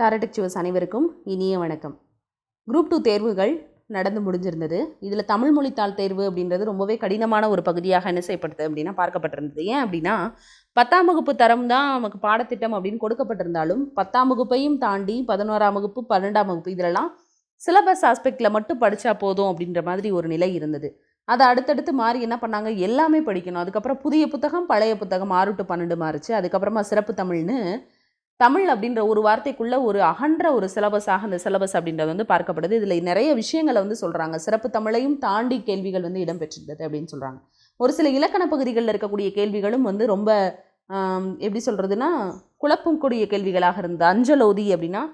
டாரடெக்சுவஸ் அனைவருக்கும் இனிய வணக்கம். குரூப் 2 தேர்வுகள் நடந்து முடிஞ்சிருந்தது. இதில் தமிழ் மொழித்தாள் தேர்வு அப்படின்றது ரொம்பவே கடினமான ஒரு பகுதியாக என்ன செய்யப்படுது அப்படின்னா பார்க்கப்பட்டிருந்தது. ஏன் அப்படின்னா 10ஆம் வகுப்பு தரம் தான் நமக்கு பாடத்திட்டம் அப்படின்னு கொடுக்கப்பட்டிருந்தாலும் 10ஆம் வகுப்பையும் தாண்டி 11ஆம் வகுப்பு 12ஆம் வகுப்பு இதிலெல்லாம் சிலபஸ் ஆஸ்பெக்டில் மட்டும் படித்தா போதும் அப்படின்ற மாதிரி ஒரு நிலை இருந்தது. அதை அடுத்தடுத்து மாறி என்ன பண்ணாங்க, எல்லாமே படிக்கணும். அதுக்கப்புறம் புதிய புத்தகம் பழைய புத்தகம் 6 to 12 மாறுச்சு. அதுக்கப்புறமா சிறப்பு தமிழ்னு தமிழ் அப்படின்ற ஒரு வார்த்தைக்குள்ளே ஒரு அகன்ற ஒரு சிலபஸாக அந்த சிலபஸ் அப்படின்றது வந்து பார்க்கப்படுது. இதில் நிறைய விஷயங்களை வந்து சொல்கிறாங்க. சிறப்பு தமிழையும் தாண்டி கேள்விகள் வந்து இடம்பெற்றிருந்தது அப்படின்னு சொல்கிறாங்க. ஒரு சில இலக்கண பகுதிகளில் இருக்கக்கூடிய கேள்விகளும் வந்து ரொம்ப எப்படி சொல்கிறதுனா குழப்பக்கூடிய கேள்விகளாக இருந்தது. அஞ்சலோதி அப்படின்னா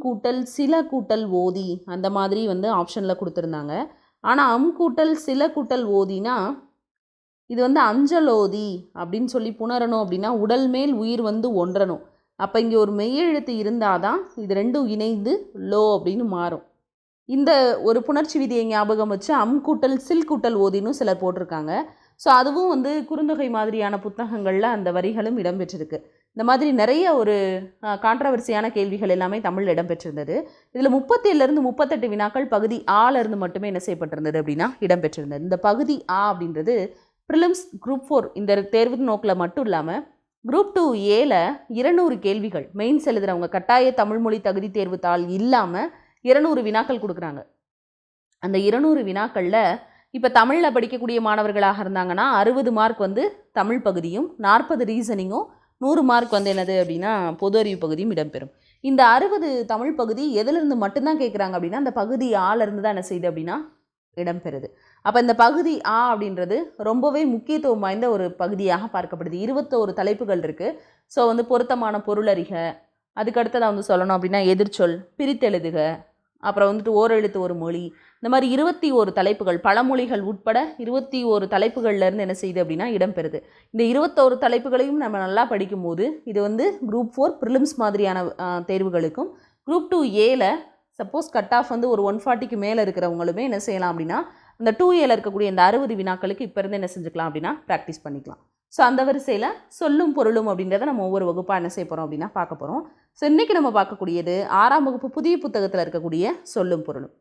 கூட்டல் சில கூட்டல் ஓதி அந்த மாதிரி வந்து ஆப்ஷனில் கொடுத்துருந்தாங்க. ஆனால் கூட்டல் சில கூட்டல் ஓதினா இது வந்து அஞ்சலோதி அப்படின்னு சொல்லி புணரணும். அப்படின்னா உடல் மேல் உயிர் வந்து ஒன்றணும். அப்போ இங்கே ஒரு மெய்யெழுத்து இருந்தால் தான் இது ரெண்டும் இணைந்து லோ அப்படின்னு மாறும். இந்த ஒரு புணர்ச்சி விதியை ஞாபகம் வச்சு கூட்டல் சில் கூட்டல் ஓதினும் சிலர் போட்டிருக்காங்க. ஸோ அதுவும் வந்து குறுந்தொகை மாதிரியான புத்தகங்களில் அந்த வரிகளும் இடம்பெற்றிருக்கு. இந்த மாதிரி நிறைய ஒரு கான்ட்ரவர்சியான கேள்விகள் எல்லாமே தமிழில் இடம்பெற்றிருந்தது. இதில் 37லேருந்து 38 வினாக்கள் பகுதி ஆலேருந்து மட்டுமே என்ன செய்யப்பட்டிருந்தது அப்படின்னா இடம்பெற்றிருந்தது. இந்த பகுதி அப்படின்றது ப்ரிலிம்ஸ் குரூப் 4 இந்த தேர்வு நோக்கில் மட்டும் இல்லாமல் குரூப் 2A 200 கேள்விகள் மெயின்ஸ் எழுதுகிறவங்க கட்டாய தமிழ்மொழி தகுதி தேர்வு தாள் இல்லாமல் 200 வினாக்கள் கொடுக்குறாங்க. அந்த 200 வினாக்களில் இப்போ தமிழில் படிக்கக்கூடிய மாணவர்களாக இருந்தாங்கன்னா 60 மார்க் வந்து தமிழ் பகுதியும் 40 ரீசனிங்கும் 100 மார்க் வந்து என்னது அப்படின்னா பொது அறிவு பகுதியும் இடம்பெறும். இந்த 60 தமிழ் பகுதி எதிலிருந்து மட்டும்தான் கேட்குறாங்க அப்படின்னா அந்த பகுதி ஆலேருந்து தான் என்ன செய்யுது அப்படின்னா இடம்பெறுது. அப்போ இந்த பகுதி அப்படின்றது ரொம்பவே முக்கியத்துவம் வாய்ந்த ஒரு பகுதியாக பார்க்கப்படுது. 21 தலைப்புகள் இருக்குது. ஸோ வந்து பொருத்தமான பொருளறிக, அதுக்கடுத்ததாக வந்து சொல்லணும் அப்படின்னா எதிர்ச்சொல், பிரித்தெழுதுக, அப்புறம் வந்துட்டு ஓரெழுத்து ஒரு மொழி, இந்த மாதிரி 21 தலைப்புகள் பழமொழிகள் உட்பட 21 தலைப்புகள்லேருந்து என்ன செய்யுது அப்படின்னா இடம்பெறுது. இந்த 21 தலைப்புகளையும் நம்ம நல்லா படிக்கும்போது இது வந்து குரூப் 4 ப்ரிலிம்ஸ் மாதிரியான தேர்வுகளுக்கும் group 2A suppose cut off வந்து ஒரு 140க்கு மேலே இருக்கிறவங்களுமே என்ன செய்யலாம் அப்படின்னா அந்த 2A இருக்கக்கூடிய இந்த 60 வினாக்களுக்கு இப்போ இருந்து என்ன செஞ்சுக்கலாம் அப்படின்னா ப்ராக்டிஸ் பண்ணிக்கலாம். ஸோ அந்த வரிசையில் சொல்லும் பொருளும் அப்படின்றத நம்ம ஒவ்வொரு வகுப்பாக என்ன செய்ய போகிறோம் அப்படின்னா பார்க்க போகிறோம். ஸோ இன்றைக்கி நம்ம பார்க்கக்கூடியது 6ஆம் வகுப்பு புதிய புத்தகத்தில் இருக்கக்கூடிய சொல்லும் பொருளும்.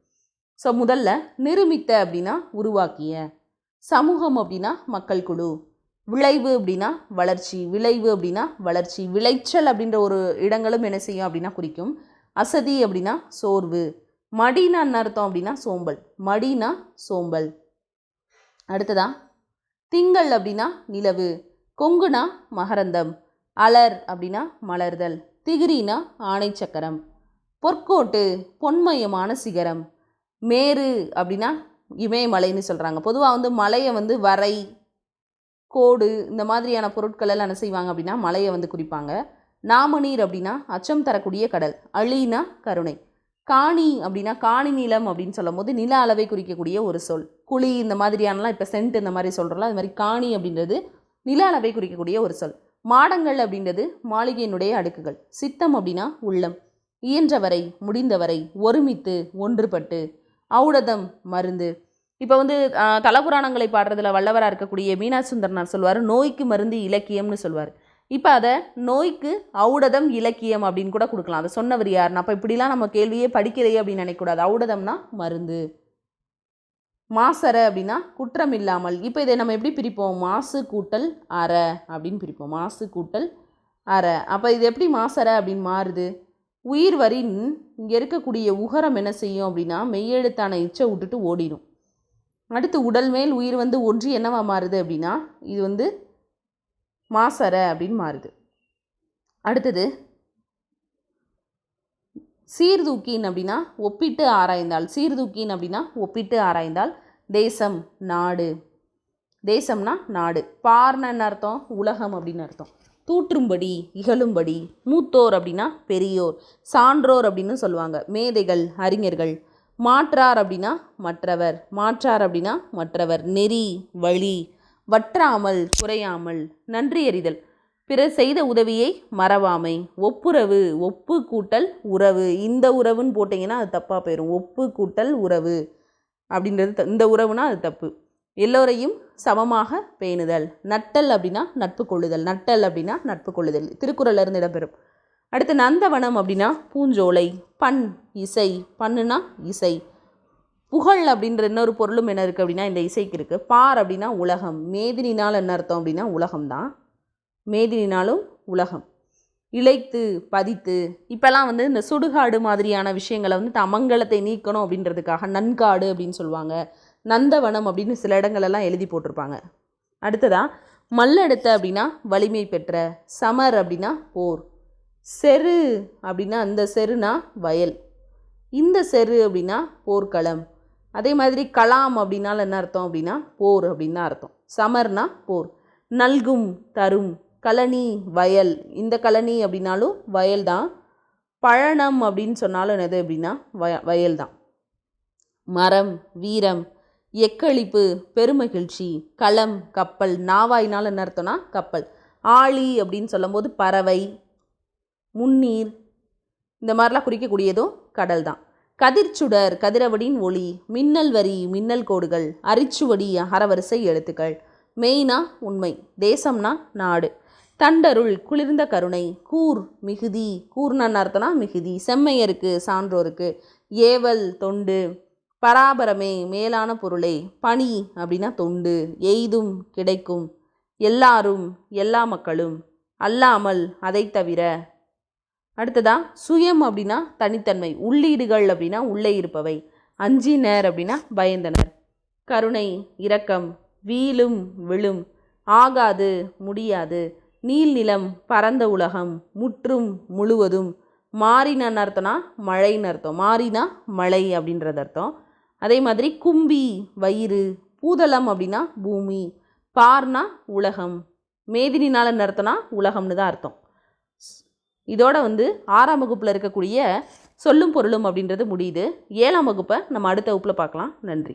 ஸோ முதல்ல நிருமித்த அப்படின்னா உருவாக்கிய, சமூகம் அப்படின்னா மக்கள் குழு, விளைவு அப்படின்னா வளர்ச்சி, விளைவு அப்படின்னா வளர்ச்சி, விளைச்சல் அப்படின்ற ஒரு இடங்களும் என்ன செய்யும் அப்படின்னா குறிக்கும். அசதி அப்படின்னா சோர்வு, மடினா அர்த்தம் அப்படின்னா சோம்பல், மடினா சோம்பல். அடுத்ததா திங்கள் அப்படின்னா நிலவு, கொங்குனா மகரந்தம், அலர் அப்படின்னா மலர்தல், திகிரினா ஆணை சக்கரம், பொற்கோட்டு பொன்மயமான சிகரம், மேரு அப்படின்னா இமயமலைன்னு சொல்கிறாங்க. பொதுவாக வந்து மலையை வந்து வரை கோடு இந்த மாதிரியான பொருட்கள் எல்லாம் என்ன செய்வாங்க அப்படின்னா மலையை வந்து குறிப்பாங்க. நாமநீர் அப்படின்னா அச்சம் தரக்கூடிய கடல், அழினா கருணை, காணி அப்படின்னா காணி நிலம் அப்படின்னு சொல்லும் போது நில அளவை குறிக்கக்கூடிய ஒரு சொல். குழி இந்த மாதிரியானலாம் இப்போ சென்ட் இந்த மாதிரி சொல்கிறோம்ல, அது மாதிரி காணி அப்படின்றது நில அளவை குறிக்கக்கூடிய ஒரு சொல். மாடங்கள் அப்படின்றது மாளிகையினுடைய அடுக்குகள். சித்தம் அப்படின்னா உள்ளம், இயன்றவரை முடிந்தவரை, ஒருமித்து ஒன்றுபட்டு, ஔடதம் மருந்து. இப்போ வந்து தலபுராணங்களை பாடுறதுல வல்லவராக இருக்கக்கூடிய மீனாட்சி சுந்தரனார் சொல்வார் நோய்க்கு மருந்து இலக்கியம்னு சொல்வார். இப்போ அதை நோய்க்கு ஔடதம் இலக்கியம் அப்படின்னு கூட கொடுக்கலாம். அதை சொன்னவர் யாருன்னா அப்போ இப்படிலாம் நம்ம கேள்வியே படிக்கிறே அப்படின்னு நினைக்கக்கூடாது. ஔடதம்னா மருந்து. மாசற அப்படின்னா குற்றம் இல்லாமல். இப்போ இதை நம்ம எப்படி பிரிப்போம், மாசு கூட்டல் அற அப்படின்னு பிரிப்போம். மாசு கூட்டல் அற. அப்போ இது எப்படி மாசற அப்படின்னு மாறுது. உயிர் வரின் இங்கே இருக்கக்கூடிய உகரம் என்ன செய்யும் அப்படின்னா மெய்யெழுத்தான இச்சை விட்டுட்டு ஓடிடும். அடுத்து உடல் மேல் உயிர் வந்து ஒன்றி என்னவா மாறுது அப்படின்னா இது வந்து மாசற அப்படின்னு மாறுது. அடுத்தது சீர்தூக்கின் அப்படின்னா ஒப்பிட்டு ஆராய்ந்தால், சீர்தூக்கின் அப்படின்னா ஒப்பிட்டு ஆராய்ந்தால். தேசம் நாடு, தேசம்னா நாடு. பார்னன்னு அர்த்தம் உலகம் அப்படின்னு அர்த்தம். தூற்றும்படி இகழும்படி, மூத்தோர் அப்படின்னா பெரியோர், சான்றோர் அப்படின்னு சொல்லுவாங்க, மேதைகள் அறிஞர்கள். மாற்றார் அப்படின்னா மற்றவர், மாற்றார் அப்படின்னா மற்றவர். நெறி வழி, வற்றாமல் குறையாமல், நன்றியறிதல், பிறர் செய்த உதவியை மறவாமை, ஒப்புரவு ஒப்பு கூட்டல் உறவு. இந்த உறவுன்னு போட்டிங்கன்னா அது தப்பாக போயிடும். ஒப்பு கூட்டல் உறவு அப்படின்றது இந்த உறவுனா அது தப்பு. எல்லோரையும் சமமாக பேணுதல். நட்டல் அப்படின்னா நட்பு கொள்ளுதல், நட்டல் அப்படின்னா நட்பு கொள்ளுதல். திருக்குறள்லேருந்து இடம்பெறும். அடுத்து நந்தவனம் அப்படின்னா பூஞ்சோலை. பண் இசை, பண்ணுனா இசை. புகழ் அப்படின்ற இன்னொரு பொருளும் என்ன இருக்குது அப்படின்னா இந்த இசைக்கு இருக்குது. பார் அப்படின்னா உலகம். மேதினினால் என்ன அர்த்தம் அப்படின்னா உலகம்தான். மேதினினாலும் உலகம். இளைத்து, பதித்து. இப்போல்லாம் வந்து இந்த சுடுகாடு மாதிரியான விஷயங்களை வந்து அமங்கலத்தை நீக்கணும் அப்படின்றதுக்காக நன்காடு அப்படின்னு சொல்லுவாங்க. நந்தவனம் அப்படின்னு சில இடங்களெல்லாம் எழுதி போட்டிருப்பாங்க. அடுத்ததா மல்லெடுத்த அப்படின்னா வலிமை பெற்ற. சமர் அப்படின்னா போர். செரு அப்படின்னா அந்த செருனா வயல். இந்த செரு அப்படின்னா போர்க்களம். அதே மாதிரி கலாம் அப்படின்னால என்ன அர்த்தம் அப்படின்னா போர் அப்படின்னு தான் அர்த்தம். சமர்னா போர். நல்கும், தரும். கழனி வயல். இந்த கழனி அப்படின்னாலும் வயல் தான். பழனம் அப்படின்னு சொன்னாலும் என்னது அப்படின்னா வயல் தான். மரம் வீரம். எக்களிப்பு பெருமகிழ்ச்சி. களம் கப்பல். நாவாயினால் என்ன அர்த்தம்னா கப்பல். ஆழி அப்படின்னு சொல்லும்போது பறவை, முன்னீர், இந்த மாதிரிலாம் குறிக்கக்கூடியதும் கடல் தான். கதிர்ச்சுடர் கதிரவனின் ஒளி. மின்னல் வரி மின்னல் கோடுகள். அரிச்சுவடி அறவரிசை எழுத்துக்கள். மெய்னா உண்மை. தேசம்னா நாடு. தண்டருள் குளிர்ந்த கருணை. கூர் மிகுதி. கூர்னா அர்த்தம்னா மிகுதி. செம்மையருக்கு சான்றோருக்கு. ஏவல் தொண்டு. பராபரமே மேலான பொருளே. பணி அப்படின்னா தொண்டு. எய்தும் கிடைக்கும். எல்லாரும் எல்லா மக்களும். அல்லாமல் அதை தவிர. அடுத்ததா சுயம் அப்படின்னா தனித்தன்மை. உள்ளீடுகள் அப்படின்னா உள்ளே இருப்பவை. அஞ்சினர் அப்படின்னா பயந்தனர். கருணை இரக்கம். வீழும் விழும். ஆகாது முடியாது. நீள்நிலம் பரந்த உலகம். முற்றும் முழுவதும். மாறின அர்த்தம்னா மழைன்னு அர்த்தம். மாறினா மழை அப்படின்றது அர்த்தம். அதே மாதிரி கும்பி வயிறு. பூதளம் அப்படின்னா பூமி. பார்னா உலகம். மேதினினால் என்ன அர்த்தம்னா உலகம்னு தான் அர்த்தம். இதோட வந்து 6ஆம் வகுப்பில் இருக்கக்கூடிய சொல்லும் பொருளும் அப்படின்றது முடியுது. 7ஆம் வகுப்பை நம்ம அடுத்த வகுப்பில் பார்க்கலாம். நன்றி.